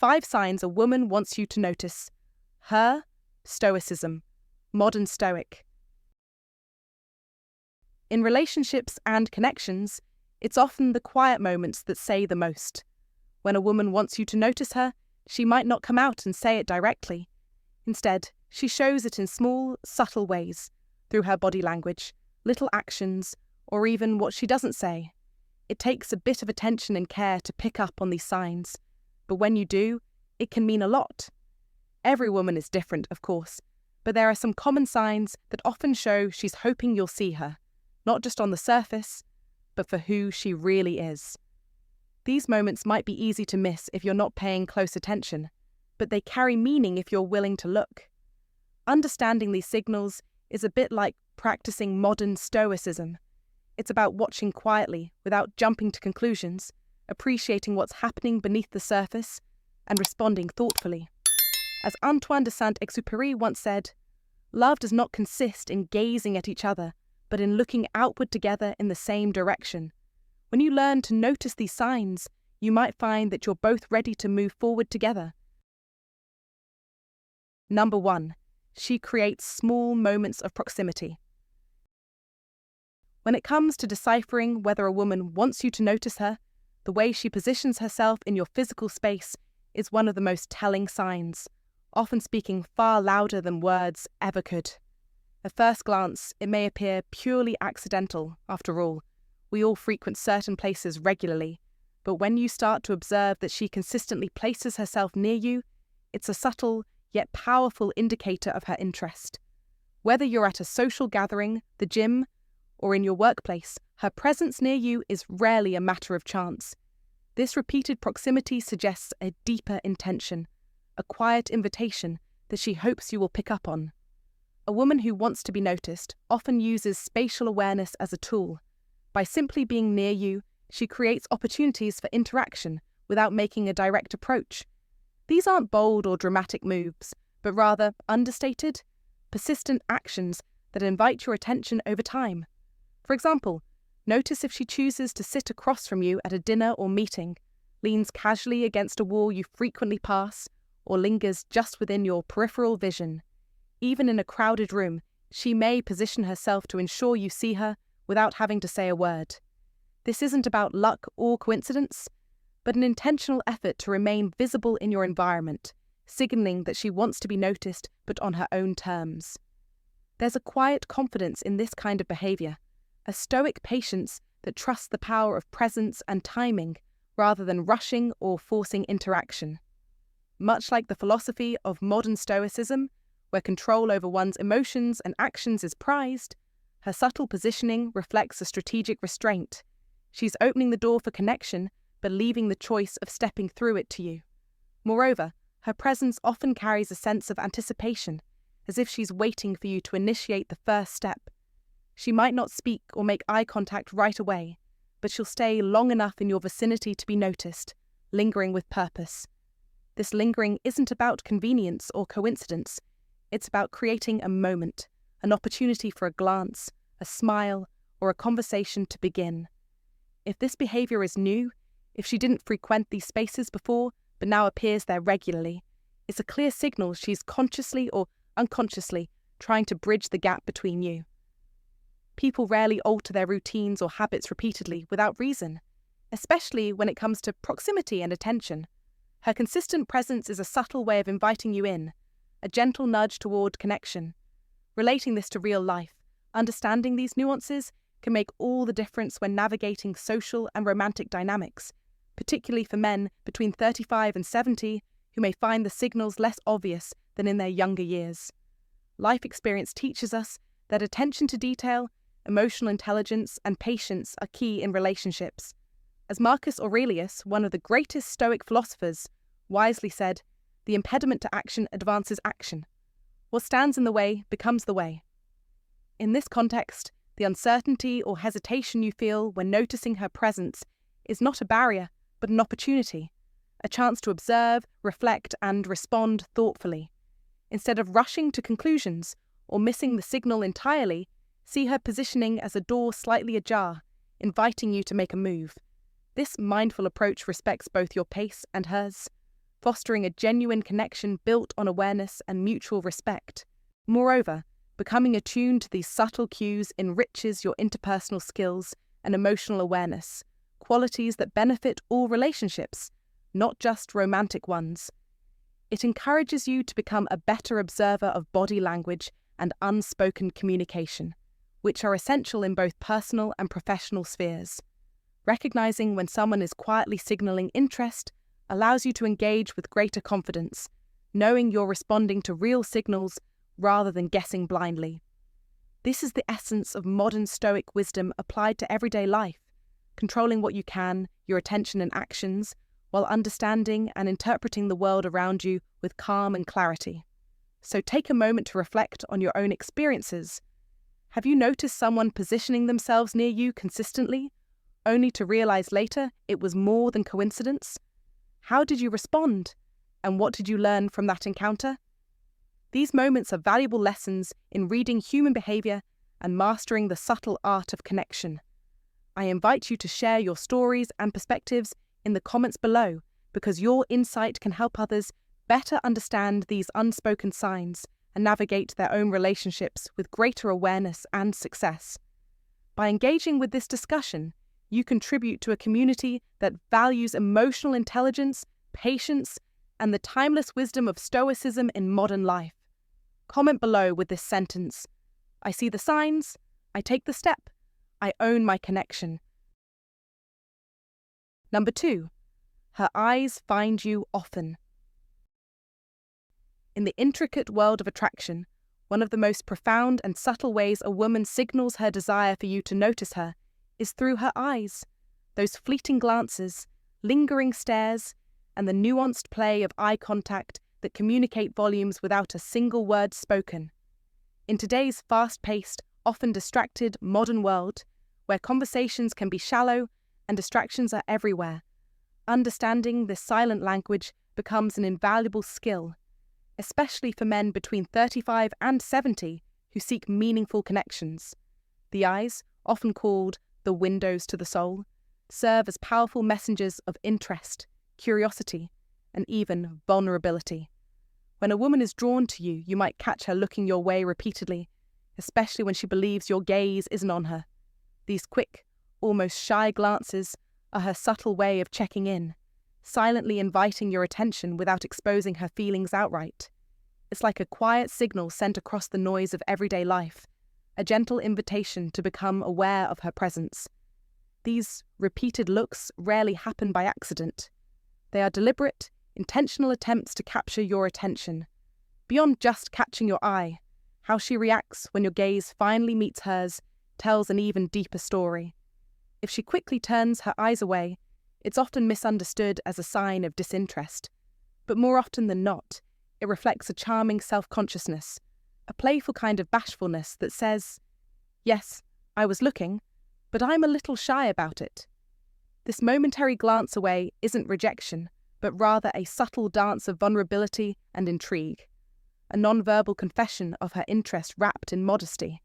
5 signs a woman wants you to notice. Her, Stoicism, modern Stoic. In relationships and connections, it's often the quiet moments that say the most. When a woman wants you to notice her, she might not come out and say it directly. Instead, she shows it in small, subtle ways, through her body language, little actions, or even what she doesn't say. It takes a bit of attention and care to pick up on these signs, but when you do, it can mean a lot. Every woman is different, of course, but there are some common signs that often show she's hoping you'll see her, not just on the surface, but for who she really is. These moments might be easy to miss if you're not paying close attention, but they carry meaning if you're willing to look. Understanding these signals is a bit like practicing modern Stoicism. It's about watching quietly without jumping to conclusions, appreciating what's happening beneath the surface, and responding thoughtfully. As Antoine de Saint-Exupéry once said, "Love does not consist in gazing at each other, but in looking outward together in the same direction." When you learn to notice these signs, you might find that you're both ready to move forward together. Number 1. She creates small moments of proximity. When it comes to deciphering whether a woman wants you to notice her, the way she positions herself in your physical space is one of the most telling signs, often speaking far louder than words ever could. At first glance, it may appear purely accidental. After all, we all frequent certain places regularly, but when you start to observe that she consistently places herself near you, it's a subtle yet powerful indicator of her interest. Whether you're at a social gathering, the gym, or in your workplace, her presence near you is rarely a matter of chance. This repeated proximity suggests a deeper intention, a quiet invitation that she hopes you will pick up on. A woman who wants to be noticed often uses spatial awareness as a tool. By simply being near you, she creates opportunities for interaction without making a direct approach. These aren't bold or dramatic moves, but rather understated, persistent actions that invite your attention over time. For example, notice if she chooses to sit across from you at a dinner or meeting, leans casually against a wall you frequently pass, or lingers just within your peripheral vision. Even in a crowded room, she may position herself to ensure you see her without having to say a word. This isn't about luck or coincidence, but an intentional effort to remain visible in your environment, signaling that she wants to be noticed but on her own terms. There's a quiet confidence in this kind of behavior, a stoic patience that trusts the power of presence and timing rather than rushing or forcing interaction. Much like the philosophy of modern Stoicism, where control over one's emotions and actions is prized, her subtle positioning reflects a strategic restraint. She's opening the door for connection, but leaving the choice of stepping through it to you. Moreover, her presence often carries a sense of anticipation, as if she's waiting for you to initiate the first step. She might not speak or make eye contact right away, but she'll stay long enough in your vicinity to be noticed, lingering with purpose. This lingering isn't about convenience or coincidence. It's about creating a moment, an opportunity for a glance, a smile, or a conversation to begin. If this behavior is new, if she didn't frequent these spaces before but now appears there regularly, it's a clear signal she's consciously or unconsciously trying to bridge the gap between you. People rarely alter their routines or habits repeatedly without reason, especially when it comes to proximity and attention. Her consistent presence is a subtle way of inviting you in, a gentle nudge toward connection. Relating this to real life, understanding these nuances can make all the difference when navigating social and romantic dynamics, particularly for men between 35 and 70 who may find the signals less obvious than in their younger years. Life experience teaches us that attention to detail, emotional intelligence, and patience are key in relationships. As Marcus Aurelius, one of the greatest Stoic philosophers, wisely said, "The impediment to action advances action. What stands in the way becomes the way." In this context, the uncertainty or hesitation you feel when noticing her presence is not a barrier, but an opportunity, a chance to observe, reflect, and respond thoughtfully. Instead of rushing to conclusions or missing the signal entirely, see her positioning as a door slightly ajar, inviting you to make a move. This mindful approach respects both your pace and hers. fostering a genuine connection built on awareness and mutual respect. Moreover, becoming attuned to these subtle cues enriches your interpersonal skills and emotional awareness, qualities that benefit all relationships, not just romantic ones. It encourages you to become a better observer of body language and unspoken communication, which are essential in both personal and professional spheres. Recognizing when someone is quietly signaling interest allows you to engage with greater confidence, knowing you're responding to real signals rather than guessing blindly. This is the essence of modern Stoic wisdom applied to everyday life, controlling what you can, your attention and actions, while understanding and interpreting the world around you with calm and clarity. So take a moment to reflect on your own experiences. Have you noticed someone positioning themselves near you consistently, only to realize later it was more than coincidence? How did you respond? And what did you learn from that encounter? These moments are valuable lessons in reading human behavior and mastering the subtle art of connection. I invite you to share your stories and perspectives in the comments below, because your insight can help others better understand these unspoken signs and navigate their own relationships with greater awareness and success. By engaging with this discussion, you contribute to a community that values emotional intelligence, patience, and the timeless wisdom of Stoicism in modern life. Comment below with this sentence: I see the signs, I take the step, I own my connection. Number 2. Her eyes find you often. In the intricate world of attraction, one of the most profound and subtle ways a woman signals her desire for you to notice her is through her eyes. Those fleeting glances, lingering stares, and the nuanced play of eye contact that communicate volumes without a single word spoken. In today's fast-paced, often distracted modern world, where conversations can be shallow and distractions are everywhere, understanding this silent language becomes an invaluable skill, especially for men between 35 and 70 who seek meaningful connections. The eyes, often called the windows to the soul, serve as powerful messengers of interest, curiosity, and even vulnerability. When a woman is drawn to you, you might catch her looking your way repeatedly, especially when she believes your gaze isn't on her. These quick, almost shy glances are her subtle way of checking in, silently inviting your attention without exposing her feelings outright. It's like a quiet signal sent across the noise of everyday life, a gentle invitation to become aware of her presence. These repeated looks rarely happen by accident. They are deliberate, intentional attempts to capture your attention. Beyond just catching your eye, how she reacts when your gaze finally meets hers tells an even deeper story. If she quickly turns her eyes away, it's often misunderstood as a sign of disinterest. But more often than not, it reflects a charming self-consciousness, a playful kind of bashfulness that says, "Yes, I was looking, but I'm a little shy about it." This momentary glance away isn't rejection, but rather a subtle dance of vulnerability and intrigue, a non-verbal confession of her interest wrapped in modesty.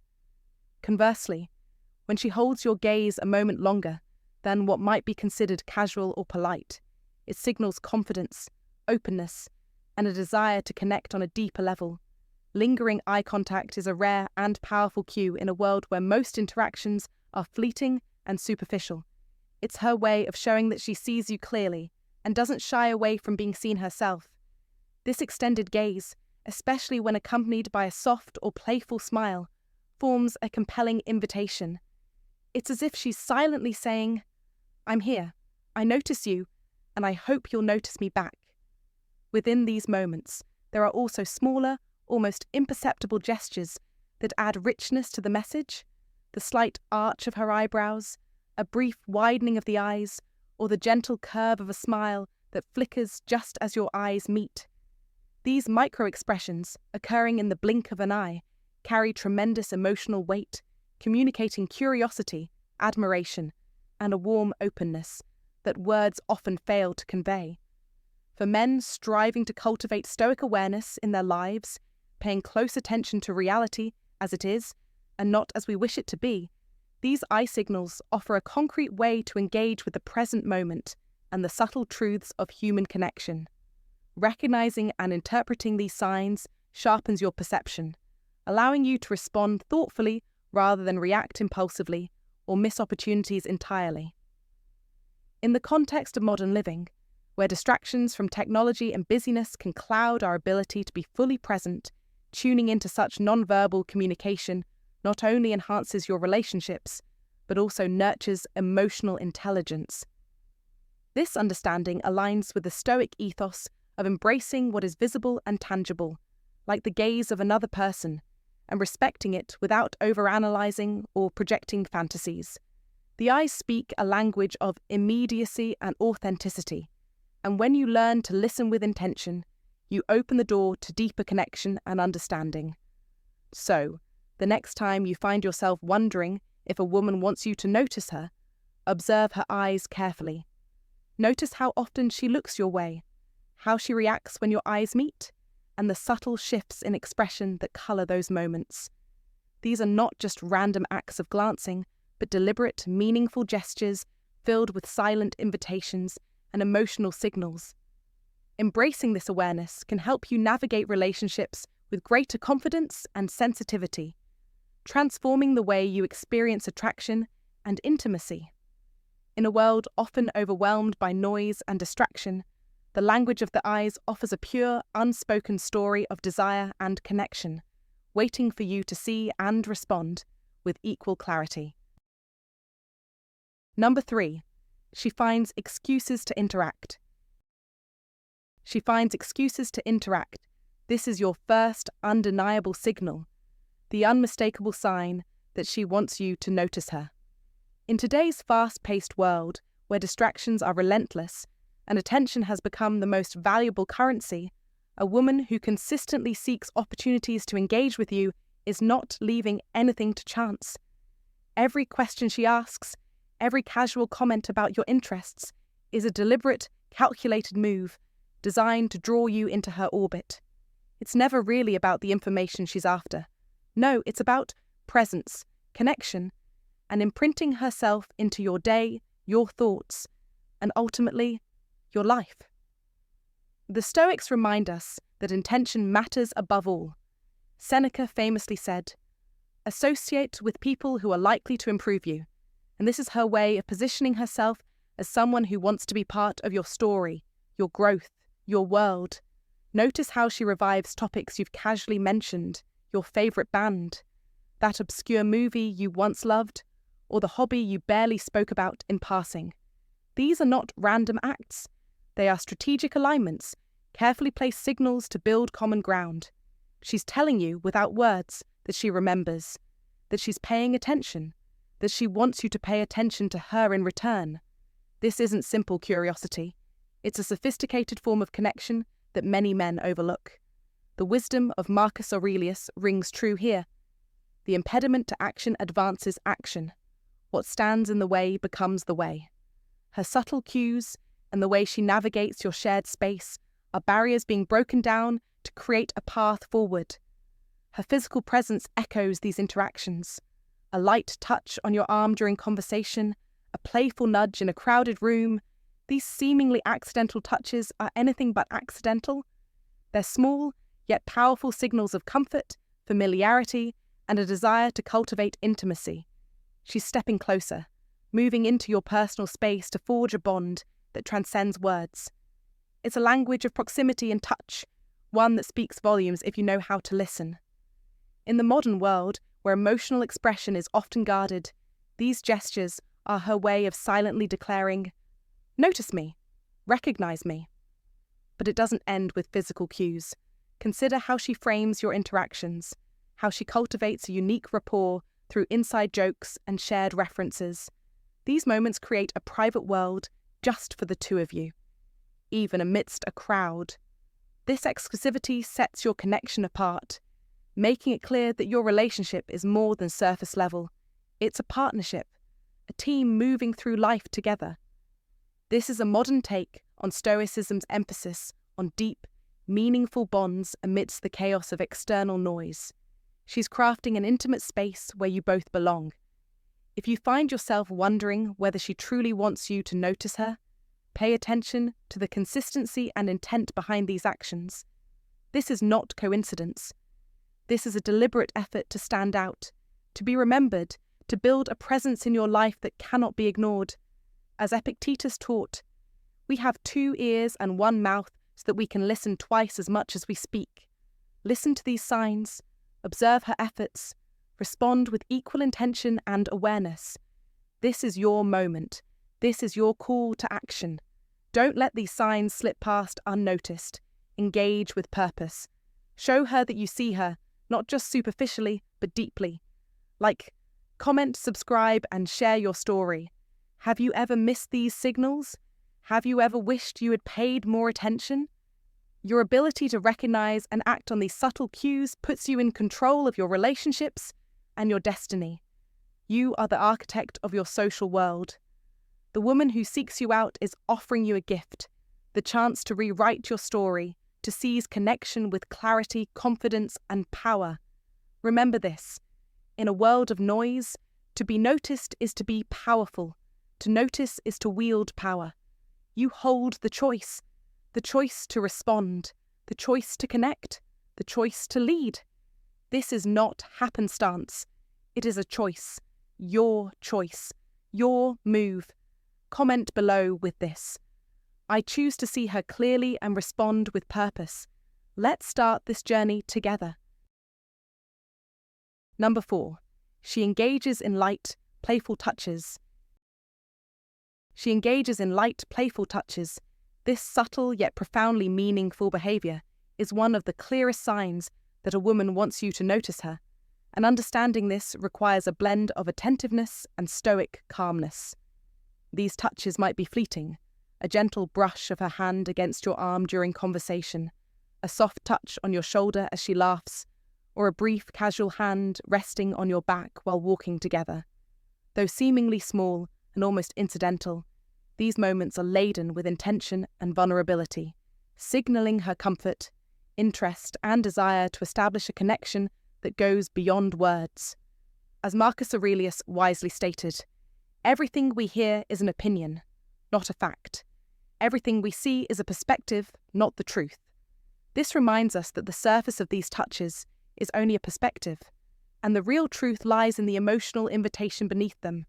Conversely, when she holds your gaze a moment longer than what might be considered casual or polite, it signals confidence, openness, and a desire to connect on a deeper level. Lingering eye contact is a rare and powerful cue in a world where most interactions are fleeting and superficial. It's her way of showing that she sees you clearly and doesn't shy away from being seen herself. This extended gaze, especially when accompanied by a soft or playful smile, forms a compelling invitation. It's as if she's silently saying, "I'm here, I notice you, and I hope you'll notice me back." Within these moments, there are also smaller, almost imperceptible gestures that add richness to the message: the slight arch of her eyebrows, a brief widening of the eyes, or the gentle curve of a smile that flickers just as your eyes meet. These micro-expressions, occurring in the blink of an eye, carry tremendous emotional weight, communicating curiosity, admiration, and a warm openness that words often fail to convey. For men striving to cultivate Stoic awareness in their lives, paying close attention to reality as it is, and not as we wish it to be, these eye signals offer a concrete way to engage with the present moment and the subtle truths of human connection. Recognizing and interpreting these signs sharpens your perception, allowing you to respond thoughtfully rather than react impulsively or miss opportunities entirely. In the context of modern living, where distractions from technology and busyness can cloud our ability to be fully present, tuning into such non-verbal communication not only enhances your relationships, but also nurtures emotional intelligence. This understanding aligns with the Stoic ethos of embracing what is visible and tangible, like the gaze of another person, and respecting it without overanalyzing or projecting fantasies. The eyes speak a language of immediacy and authenticity, and when you learn to listen with intention, you open the door to deeper connection and understanding. So, the next time you find yourself wondering if a woman wants you to notice her, observe her eyes carefully. Notice how often she looks your way, how she reacts when your eyes meet, and the subtle shifts in expression that colour those moments. These are not just random acts of glancing, but deliberate, meaningful gestures filled with silent invitations and emotional signals. Embracing this awareness can help you navigate relationships with greater confidence and sensitivity, transforming the way you experience attraction and intimacy. In a world often overwhelmed by noise and distraction, the language of the eyes offers a pure, unspoken story of desire and connection, waiting for you to see and respond with equal clarity. Number 3, she finds excuses to interact. She finds excuses to interact. This is your first undeniable signal, the unmistakable sign that she wants you to notice her. In today's fast-paced world, where distractions are relentless and attention has become the most valuable currency, a woman who consistently seeks opportunities to engage with you is not leaving anything to chance. Every question she asks, every casual comment about your interests, is a deliberate, calculated move designed to draw you into her orbit. It's never really about the information she's after. No, it's about presence, connection, and imprinting herself into your day, your thoughts, and ultimately, your life. The Stoics remind us that intention matters above all. Seneca famously said, "Associate with people who are likely to improve you," and this is her way of positioning herself as someone who wants to be part of your story, your growth, your world. Notice how she revives topics you've casually mentioned, your favourite band, that obscure movie you once loved, or the hobby you barely spoke about in passing. These are not random acts. They are strategic alignments, carefully placed signals to build common ground. She's telling you, without words, that she remembers, that she's paying attention, that she wants you to pay attention to her in return. This isn't simple curiosity. It's a sophisticated form of connection that many men overlook. The wisdom of Marcus Aurelius rings true here. The impediment to action advances action. What stands in the way becomes the way. Her subtle cues and the way she navigates your shared space are barriers being broken down to create a path forward. Her physical presence echoes these interactions. A light touch on your arm during conversation, a playful nudge in a crowded room. These seemingly accidental touches are anything but accidental. They're small, yet powerful signals of comfort, familiarity, and a desire to cultivate intimacy. She's stepping closer, moving into your personal space to forge a bond that transcends words. It's a language of proximity and touch, one that speaks volumes if you know how to listen. In the modern world, where emotional expression is often guarded, these gestures are her way of silently declaring, "Notice me, recognize me." But it doesn't end with physical cues. Consider how she frames your interactions, how she cultivates a unique rapport through inside jokes and shared references. These moments create a private world just for the two of you, even amidst a crowd. This exclusivity sets your connection apart, making it clear that your relationship is more than surface level. It's a partnership, a team moving through life together. This is a modern take on Stoicism's emphasis on deep, meaningful bonds amidst the chaos of external noise. She's crafting an intimate space where you both belong. If you find yourself wondering whether she truly wants you to notice her, Pay attention to the consistency and intent behind these actions. This is not coincidence. This is a deliberate effort to stand out, to be remembered, to build a presence in your life that cannot be ignored. As Epictetus taught, we have 2 ears and 1 mouth so that we can listen twice as much as we speak. Listen to these signs, observe her efforts, respond with equal intention and awareness. This is your moment. This is your call to action. Don't let these signs slip past unnoticed. Engage with purpose. Show her that you see her, not just superficially, but deeply. Like, comment, subscribe, and share your story. Have you ever missed these signals? Have you ever wished you had paid more attention? Your ability to recognize and act on these subtle cues puts you in control of your relationships and your destiny. You are the architect of your social world. The woman who seeks you out is offering you a gift, the chance to rewrite your story, to seize connection with clarity, confidence, and power. Remember this: in a world of noise, to be noticed is to be powerful. To notice is to wield power. You hold the choice to respond, the choice to connect, the choice to lead. This is not happenstance. It is a choice, your move. Comment below with this: I choose to see her clearly and respond with purpose. Let's start this journey together. Number 4. She engages in light, playful touches. She engages in light, playful touches. This subtle yet profoundly meaningful behavior is one of the clearest signs that a woman wants you to notice her, and understanding this requires a blend of attentiveness and stoic calmness. These touches might be fleeting: a gentle brush of her hand against your arm during conversation, a soft touch on your shoulder as she laughs, or a brief casual hand resting on your back while walking together. Though seemingly small and almost incidental, these moments are laden with intention and vulnerability, signaling her comfort, interest, and desire to establish a connection that goes beyond words. As Marcus Aurelius wisely stated, everything we hear is an opinion, not a fact. Everything we see is a perspective, not the truth. This reminds us that the surface of these touches is only a perspective, and the real truth lies in the emotional invitation beneath them.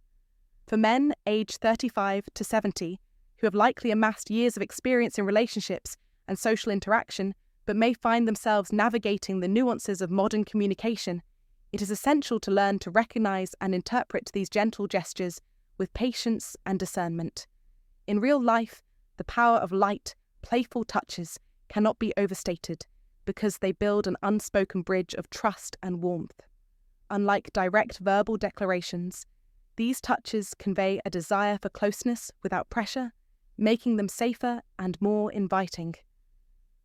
For men aged 35 to 70, who have likely amassed years of experience in relationships and social interaction, but may find themselves navigating the nuances of modern communication, it is essential to learn to recognize and interpret these gentle gestures with patience and discernment. In real life, the power of light, playful touches cannot be overstated because they build an unspoken bridge of trust and warmth. Unlike direct verbal declarations, these touches convey a desire for closeness without pressure, making them safer and more inviting.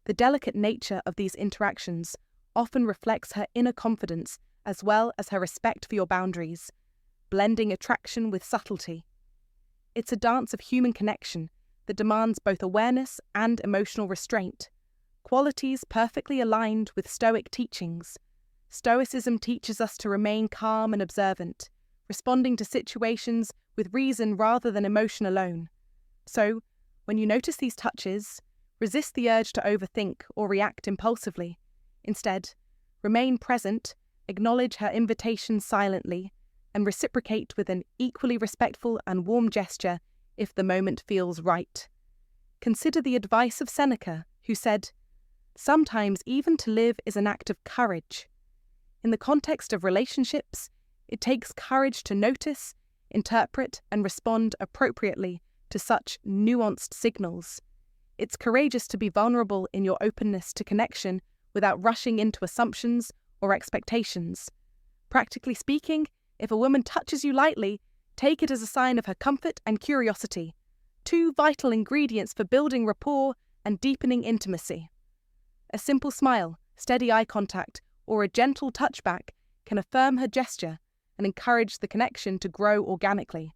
The delicate nature of these interactions often reflects her inner confidence as well as her respect for your boundaries, blending attraction with subtlety. It's a dance of human connection that demands both awareness and emotional restraint, qualities perfectly aligned with Stoic teachings. Stoicism teaches us to remain calm and observant, responding to situations with reason rather than emotion alone. So, when you notice these touches, resist the urge to overthink or react impulsively. Instead, remain present, acknowledge her invitation silently, and reciprocate with an equally respectful and warm gesture if the moment feels right. Consider the advice of Seneca, who said, "Sometimes even to live is an act of courage." In the context of relationships, it takes courage to notice, interpret, and respond appropriately to such nuanced signals. It's courageous to be vulnerable in your openness to connection without rushing into assumptions or expectations. Practically speaking, if a woman touches you lightly, take it as a sign of her comfort and curiosity, 2 vital ingredients for building rapport and deepening intimacy. A simple smile, steady eye contact, or a gentle touchback can affirm her gesture and encourage the connection to grow organically.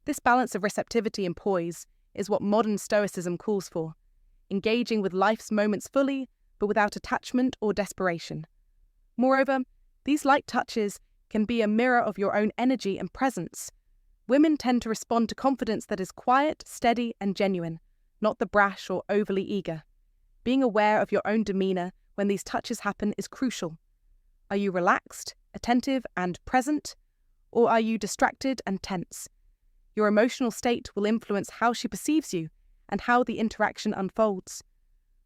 This balance of receptivity and poise is what modern Stoicism calls for, engaging with life's moments fully, but without attachment or desperation. Moreover, these light touches can be a mirror of your own energy and presence. Women tend to respond to confidence that is quiet, steady, and genuine, not the brash or overly eager. Being aware of your own demeanour when these touches happen is crucial. Are you relaxed, attentive, and present? Or are you distracted and tense? Your emotional state will influence how she perceives you and how the interaction unfolds.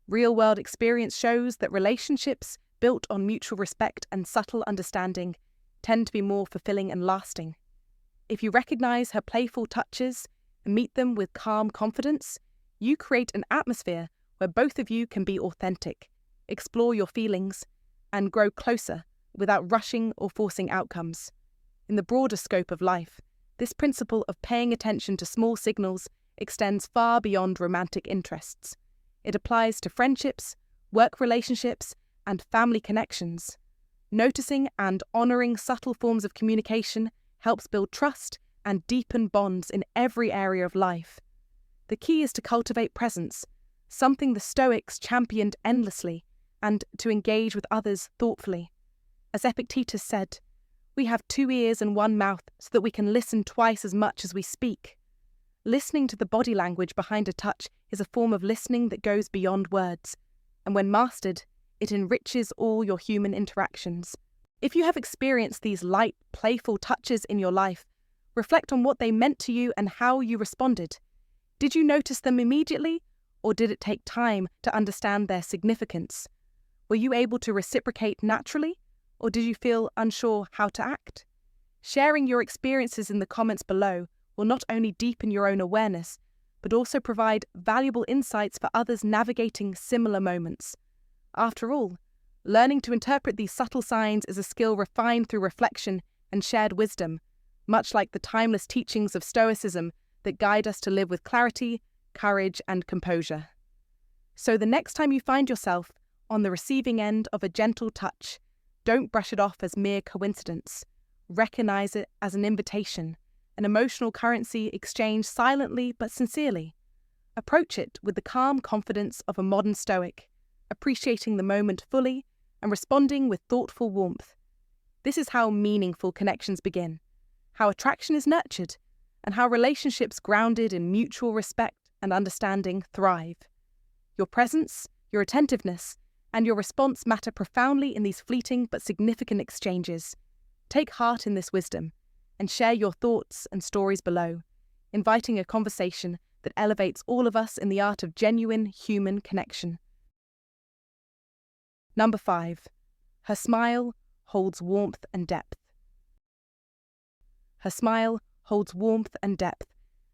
Real-world experience shows that relationships built on mutual respect and subtle understanding tend to be more fulfilling and lasting. If you recognize her playful touches and meet them with calm confidence, you create an atmosphere where both of you can be authentic, explore your feelings, and grow closer without rushing or forcing outcomes. In the broader scope of life, this principle of paying attention to small signals extends far beyond romantic interests. It applies to friendships, work relationships, and family connections. Noticing and honoring subtle forms of communication helps build trust and deepen bonds in every area of life. The key is to cultivate presence, something the Stoics championed endlessly, and to engage with others thoughtfully. As Epictetus said, "We have 2 ears and 1 mouth so that we can listen twice as much as we speak." Listening to the body language behind a touch is a form of listening that goes beyond words, and when mastered, it enriches all your human interactions. If you have experienced these light, playful touches in your life, reflect on what they meant to you and how you responded. Did you notice them immediately, or did it take time to understand their significance? Were you able to reciprocate naturally, or did you feel unsure how to act? Sharing your experiences in the comments below will not only deepen your own awareness, but also provide valuable insights for others navigating similar moments. After all, learning to interpret these subtle signs is a skill refined through reflection and shared wisdom, much like the timeless teachings of Stoicism that guide us to live with clarity, courage, and composure. So the next time you find yourself on the receiving end of a gentle touch, don't brush it off as mere coincidence. Recognize it as an invitation, an emotional currency exchanged silently but sincerely. Approach it with the calm confidence of a modern Stoic, appreciating the moment fully and responding with thoughtful warmth. This is how meaningful connections begin, how attraction is nurtured, and how relationships grounded in mutual respect and understanding thrive. Your presence, your attentiveness, and your response matter profoundly in these fleeting but significant exchanges. Take heart in this wisdom and share your thoughts and stories below, inviting a conversation that elevates all of us in the art of genuine human connection. Number 5. Her smile holds warmth and depth. Her smile holds warmth and depth.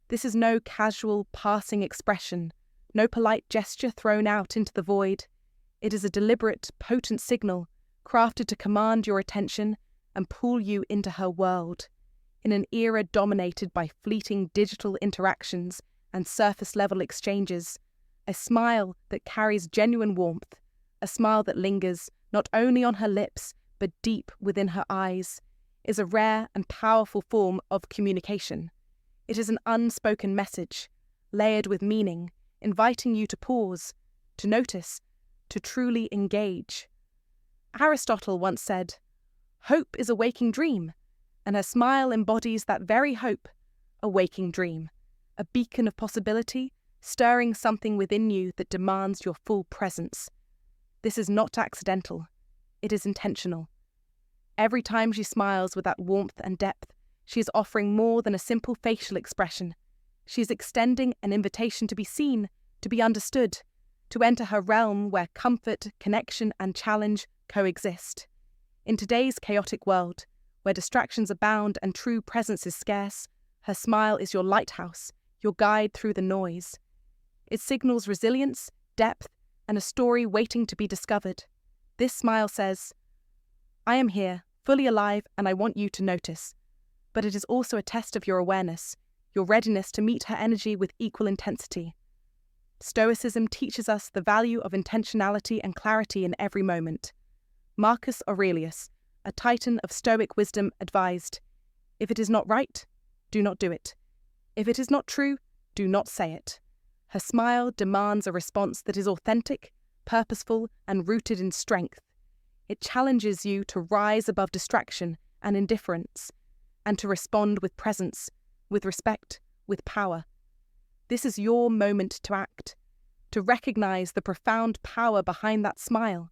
This is no casual, passing expression, no polite gesture thrown out into the void. It is a deliberate, potent signal crafted to command your attention and pull you into her world. In an era dominated by fleeting digital interactions and surface-level exchanges, a smile that carries genuine warmth, a smile that lingers not only on her lips but deep within her eyes, is a rare and powerful form of communication. It is an unspoken message, layered with meaning, inviting you to pause, to notice, to truly engage. Aristotle once said, "Hope is a waking dream," and her smile embodies that very hope, a waking dream, a beacon of possibility, stirring something within you that demands your full presence. This is not accidental, it is intentional. Every time she smiles with that warmth and depth, she is offering more than a simple facial expression. She is extending an invitation to be seen, to be understood, to enter her realm where comfort, connection, and challenge coexist. In today's chaotic world, where distractions abound and true presence is scarce, her smile is your lighthouse, your guide through the noise. It signals resilience, depth, and a story waiting to be discovered. This smile says, "I am here, fully alive, and I want you to notice." But it is also a test of your awareness, your readiness to meet her energy with equal intensity. Stoicism teaches us the value of intentionality and clarity in every moment. Marcus Aurelius, a titan of Stoic wisdom, advised, "If it is not right, do not do it. If it is not true, do not say it." Her smile demands a response that is authentic, purposeful, and rooted in strength. It challenges you to rise above distraction and indifference, and to respond with presence, with respect, with power. This is your moment to act, to recognize the profound power behind that smile,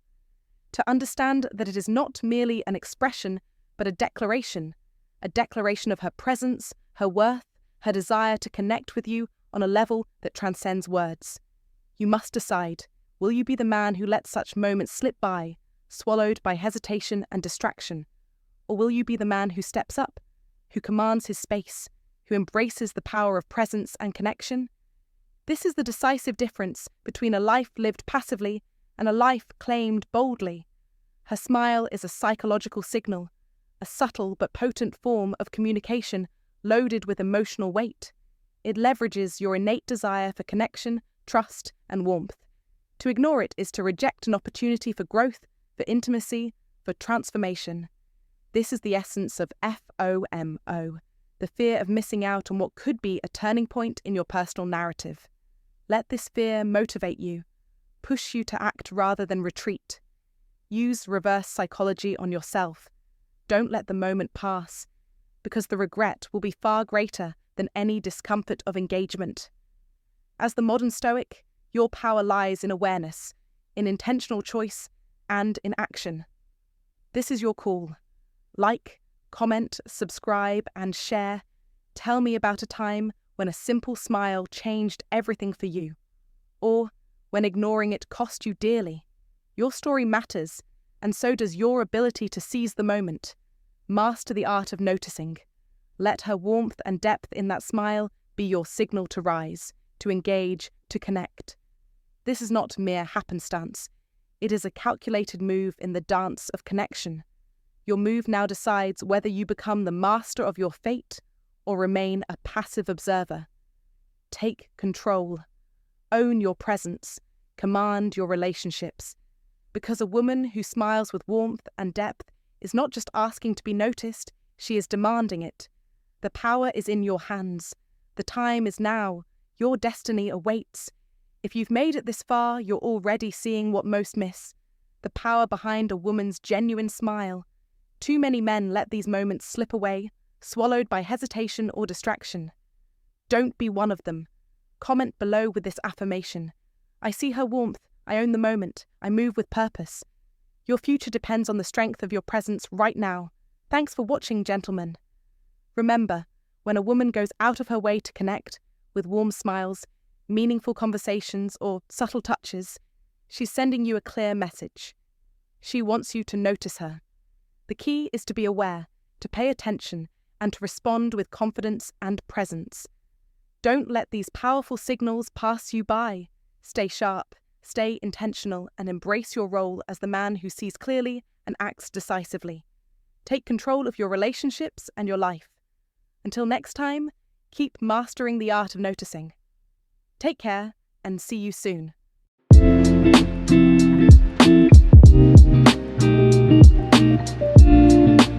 to understand that it is not merely an expression, but a declaration of her presence, her worth, her desire to connect with you on a level that transcends words. You must decide, will you be the man who lets such moments slip by, swallowed by hesitation and distraction? Or will you be the man who steps up, who commands his space, who embraces the power of presence and connection? This is the decisive difference between a life lived passively and a life claimed boldly. Her smile is a psychological signal, a subtle but potent form of communication loaded with emotional weight. It leverages your innate desire for connection, trust, and warmth. To ignore it is to reject an opportunity for growth, for intimacy, for transformation. This is the essence of FOMO, the fear of missing out on what could be a turning point in your personal narrative. Let this fear motivate you, push you to act rather than retreat. Use reverse psychology on yourself. Don't let the moment pass, because the regret will be far greater than any discomfort of engagement. As the modern Stoic, your power lies in awareness, in intentional choice, and in action. This is your call. Like, comment, subscribe, and share. Tell me about a time when a simple smile changed everything for you, or when ignoring it cost you dearly. Your story matters, and so does your ability to seize the moment. Master the art of noticing. Let her warmth and depth in that smile be your signal to rise, to engage, to connect. This is not mere happenstance. It is a calculated move in the dance of connection. Your move now decides whether you become the master of your fate or remain a passive observer. Take control. Own your presence. Command your relationships. Because a woman who smiles with warmth and depth is not just asking to be noticed, she is demanding it. The power is in your hands. The time is now. Your destiny awaits. If you've made it this far, you're already seeing what most miss. The power behind a woman's genuine smile. Too many men let these moments slip away, swallowed by hesitation or distraction. Don't be one of them. Comment below with this affirmation. I see her warmth. I own the moment. I move with purpose. Your future depends on the strength of your presence right now. Thanks for watching, gentlemen. Remember, when a woman goes out of her way to connect, with warm smiles, meaningful conversations, or subtle touches, she's sending you a clear message. She wants you to notice her. The key is to be aware, to pay attention, and to respond with confidence and presence. Don't let these powerful signals pass you by. Stay sharp, stay intentional, and embrace your role as the man who sees clearly and acts decisively. Take control of your relationships and your life. Until next time, keep mastering the art of noticing. Take care, and see you soon.